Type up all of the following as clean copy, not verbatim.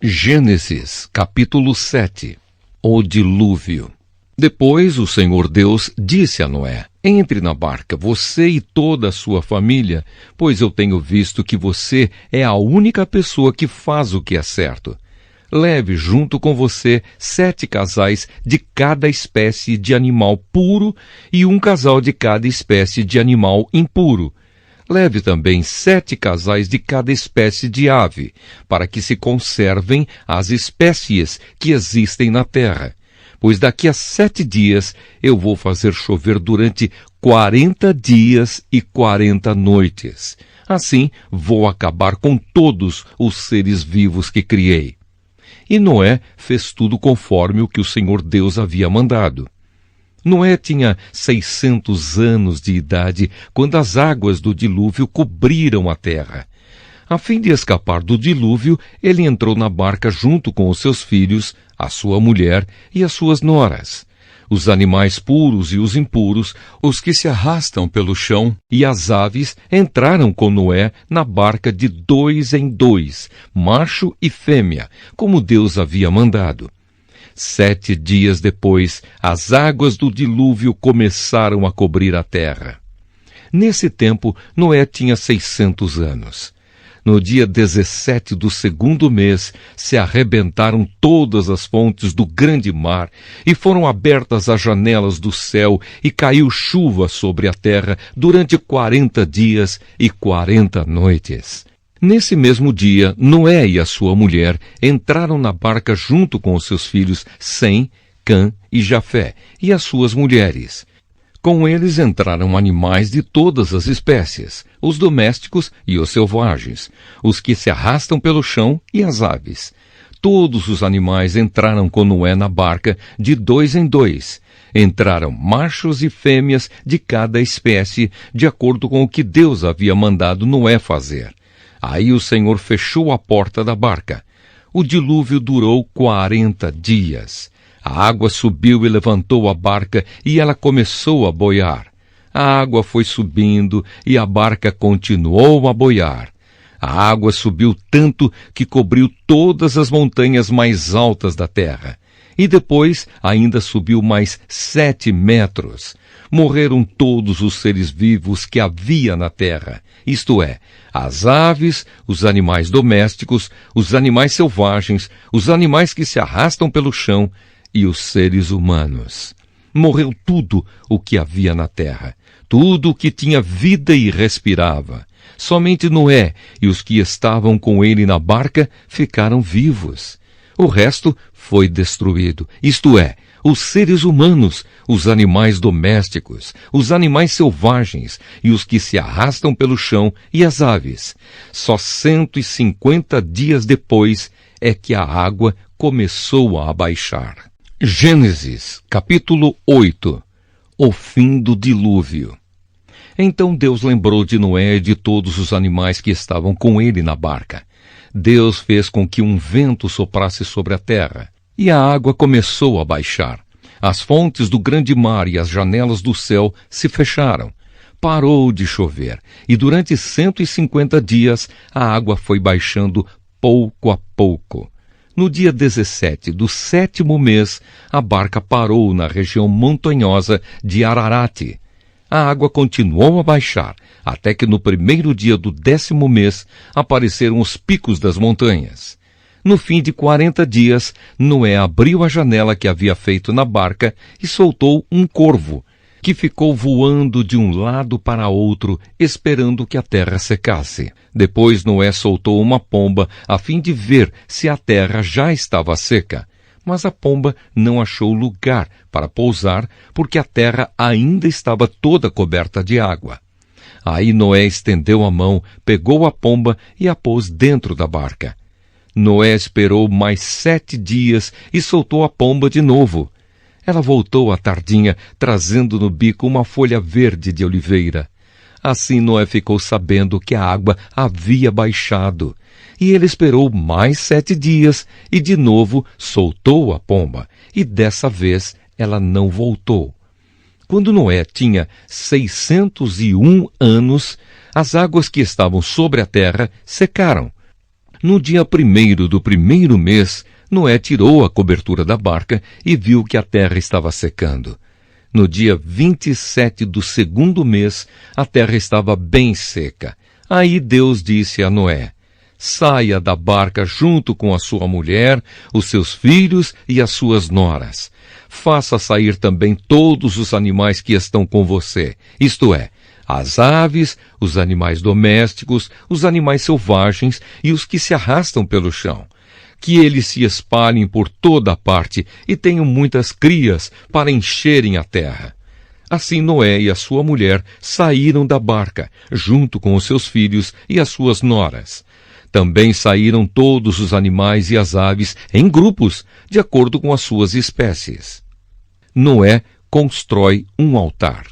Gênesis, capítulo 7. O dilúvio. Depois o Senhor Deus disse a Noé: entre na barca, você e toda a sua família, pois eu tenho visto que você é a única pessoa que faz o que é certo. Leve junto com você 7 casais de cada espécie de animal puro e um casal de cada espécie de animal impuro. Leve também 7 casais de cada espécie de ave, para que se conservem as espécies que existem na terra. Pois daqui a 7 dias eu vou fazer chover durante 40 dias e 40 noites. Assim vou acabar com todos os seres vivos que criei. E Noé fez tudo conforme o que o Senhor Deus havia mandado. Noé tinha 600 anos de idade quando as águas do dilúvio cobriram a terra. A fim de escapar do dilúvio, ele entrou na barca junto com os seus filhos, a sua mulher e as suas noras. Os animais puros e os impuros, os que se arrastam pelo chão, e as aves entraram com Noé na barca de 2 em 2, macho e fêmea, como Deus havia mandado. 7 dias depois, as águas do dilúvio começaram a cobrir a terra. Nesse tempo, Noé tinha 600 anos. No dia 17 do 2º mês, se arrebentaram todas as fontes do grande mar, e foram abertas as janelas do céu, e caiu chuva sobre a terra durante 40 dias e 40 noites. Nesse mesmo dia, Noé e a sua mulher entraram na barca junto com os seus filhos Sem, Cã e Jafé, e as suas mulheres. Com eles entraram animais de todas as espécies, os domésticos e os selvagens, os que se arrastam pelo chão e as aves. Todos os animais entraram com Noé na barca de 2 em 2. Entraram machos e fêmeas de cada espécie, de acordo com o que Deus havia mandado Noé fazer. Aí o Senhor fechou a porta da barca. O dilúvio durou 40 dias. A água subiu e levantou a barca, e ela começou a boiar. A água foi subindo, e a barca continuou a boiar. A água subiu tanto que cobriu todas as montanhas mais altas da terra. E depois ainda subiu mais 7 metros. Morreram todos os seres vivos que havia na terra, isto é, as aves, os animais domésticos, os animais selvagens, os animais que se arrastam pelo chão e os seres humanos. Morreu tudo o que havia na terra, tudo o que tinha vida e respirava. Somente Noé e os que estavam com ele na barca ficaram vivos. O resto foi destruído, isto é, os seres humanos, os animais domésticos, os animais selvagens e os que se arrastam pelo chão e as aves. Só 150 dias depois é que a água começou a abaixar. Gênesis, capítulo 8. O fim do dilúvio. Então Deus lembrou de Noé e de todos os animais que estavam com ele na barca. Deus fez com que um vento soprasse sobre a terra, e a água começou a baixar. As fontes do grande mar e as janelas do céu se fecharam. Parou de chover, e durante 150 dias a água foi baixando pouco a pouco. No dia 17 do 7º mês, a barca parou na região montanhosa de Ararate. A água continuou a baixar, até que no 1º dia do 10º mês apareceram os picos das montanhas. No fim de 40 dias, Noé abriu a janela que havia feito na barca e soltou um corvo, que ficou voando de um lado para outro, esperando que a terra secasse. Depois Noé soltou uma pomba, a fim de ver se a terra já estava seca. Mas a pomba não achou lugar para pousar, porque a terra ainda estava toda coberta de água. Aí Noé estendeu a mão, pegou a pomba e a pôs dentro da barca. Noé esperou mais 7 dias e soltou a pomba de novo. Ela voltou à tardinha, trazendo no bico uma folha verde de oliveira. Assim Noé ficou sabendo que a água havia baixado. E ele esperou mais 7 dias e de novo soltou a pomba. E dessa vez ela não voltou. Quando Noé tinha 601 anos, as águas que estavam sobre a terra secaram. No dia 1º do 1º mês, Noé tirou a cobertura da barca e viu que a terra estava secando. No dia 27 do 2º mês, a terra estava bem seca. Aí Deus disse a Noé: saia da barca junto com a sua mulher, os seus filhos e as suas noras. Faça sair também todos os animais que estão com você, isto é, as aves, os animais domésticos, os animais selvagens e os que se arrastam pelo chão. Que eles se espalhem por toda a parte e tenham muitas crias para encherem a terra. Assim Noé e a sua mulher saíram da barca, junto com os seus filhos e as suas noras. Também saíram todos os animais e as aves em grupos, de acordo com as suas espécies. Noé constrói um altar.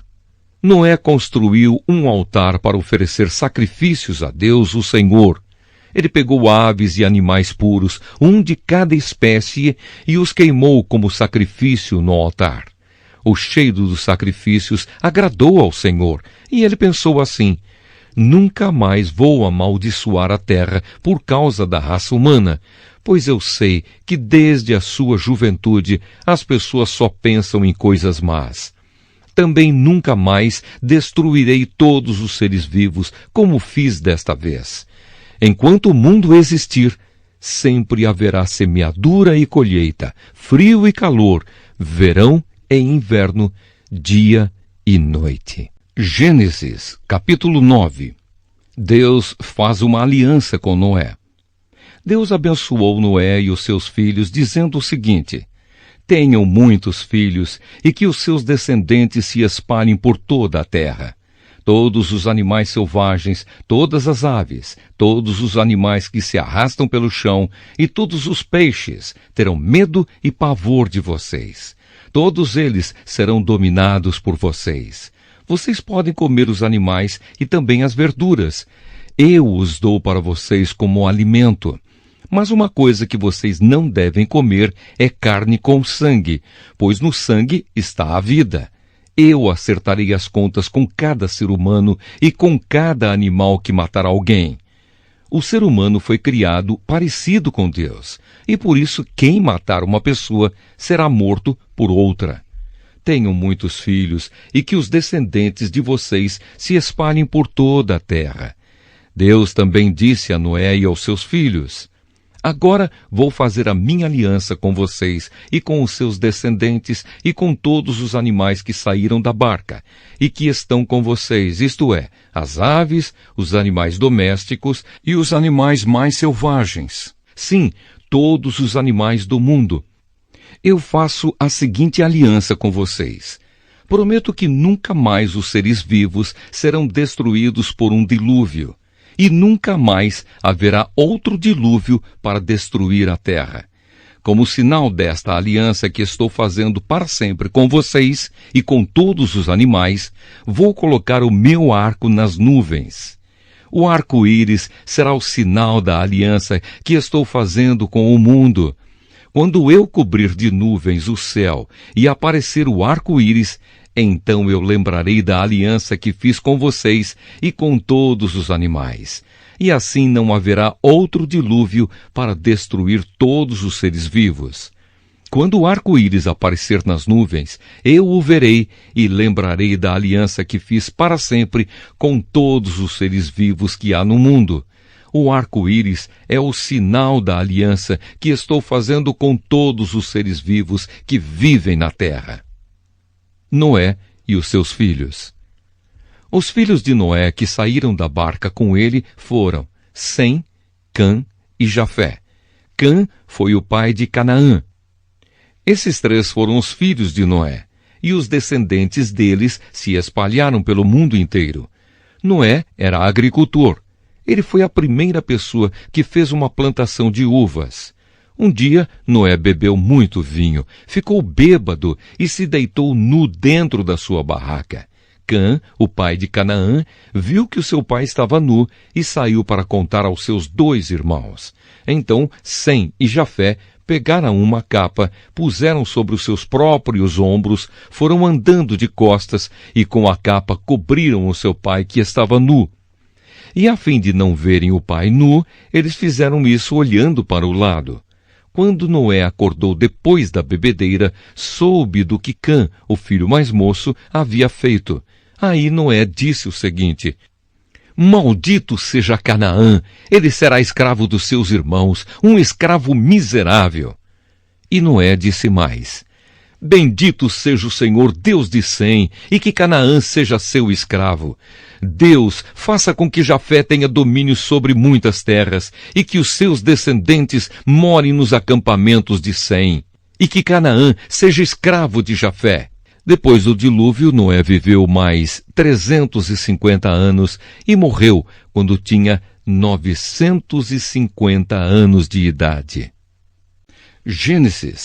Noé construiu um altar para oferecer sacrifícios a Deus, o Senhor. Ele pegou aves e animais puros, um de cada espécie, e os queimou como sacrifício no altar. O cheiro dos sacrifícios agradou ao Senhor, e ele pensou assim: nunca mais vou amaldiçoar a terra por causa da raça humana, pois eu sei que desde a sua juventude as pessoas só pensam em coisas más. Também nunca mais destruirei todos os seres vivos, como fiz desta vez. Enquanto o mundo existir, sempre haverá semeadura e colheita, frio e calor, verão e inverno, dia e noite. Gênesis, capítulo 9. Deus faz uma aliança com Noé. Deus abençoou Noé e os seus filhos, dizendo o seguinte: tenham muitos filhos e que os seus descendentes se espalhem por toda a terra. Todos os animais selvagens, todas as aves, todos os animais que se arrastam pelo chão e todos os peixes terão medo e pavor de vocês. Todos eles serão dominados por vocês. Vocês podem comer os animais e também as verduras. Eu os dou para vocês como alimento. Mas uma coisa que vocês não devem comer é carne com sangue, pois no sangue está a vida. Eu acertarei as contas com cada ser humano e com cada animal que matar alguém. O ser humano foi criado parecido com Deus, e por isso quem matar uma pessoa será morto por outra. Tenham muitos filhos e que os descendentes de vocês se espalhem por toda a terra. Deus também disse a Noé e aos seus filhos: agora vou fazer a minha aliança com vocês e com os seus descendentes e com todos os animais que saíram da barca e que estão com vocês, isto é, as aves, os animais domésticos e os animais mais selvagens. Sim, todos os animais do mundo. Eu faço a seguinte aliança com vocês. Prometo que nunca mais os seres vivos serão destruídos por um dilúvio. E nunca mais haverá outro dilúvio para destruir a terra. Como sinal desta aliança que estou fazendo para sempre com vocês e com todos os animais, vou colocar o meu arco nas nuvens. O arco-íris será o sinal da aliança que estou fazendo com o mundo. Quando eu cobrir de nuvens o céu e aparecer o arco-íris, então eu lembrarei da aliança que fiz com vocês e com todos os animais. E assim não haverá outro dilúvio para destruir todos os seres vivos. Quando o arco-íris aparecer nas nuvens, eu o verei e lembrarei da aliança que fiz para sempre com todos os seres vivos que há no mundo. O arco-íris é o sinal da aliança que estou fazendo com todos os seres vivos que vivem na terra. Noé e os seus filhos. Os filhos de Noé que saíram da barca com ele foram Sem, Cã e Jafé. Cã foi o pai de Canaã. Esses três foram os filhos de Noé, e os descendentes deles se espalharam pelo mundo inteiro. Noé era agricultor. Ele foi a primeira pessoa que fez uma plantação de uvas. Um dia, Noé bebeu muito vinho, ficou bêbado e se deitou nu dentro da sua barraca. Cã, o pai de Canaã, viu que o seu pai estava nu e saiu para contar aos seus 2 irmãos. Então, Sem e Jafé pegaram uma capa, puseram sobre os seus próprios ombros, foram andando de costas e com a capa cobriram o seu pai que estava nu. E a fim de não verem o pai nu, eles fizeram isso olhando para o lado. Quando Noé acordou depois da bebedeira, soube do que Cã, o filho mais moço, havia feito. Aí Noé disse o seguinte: Maldito seja Canaã, ele será escravo dos seus irmãos, um escravo miserável. E Noé disse mais: Bendito seja o Senhor, Deus de Sem, e que Canaã seja seu escravo. Deus faça com que Jafé tenha domínio sobre muitas terras, e que os seus descendentes morem nos acampamentos de Sem, e que Canaã seja escravo de Jafé. Depois do dilúvio, Noé viveu mais 350 anos e morreu quando tinha 950 anos de idade. Gênesis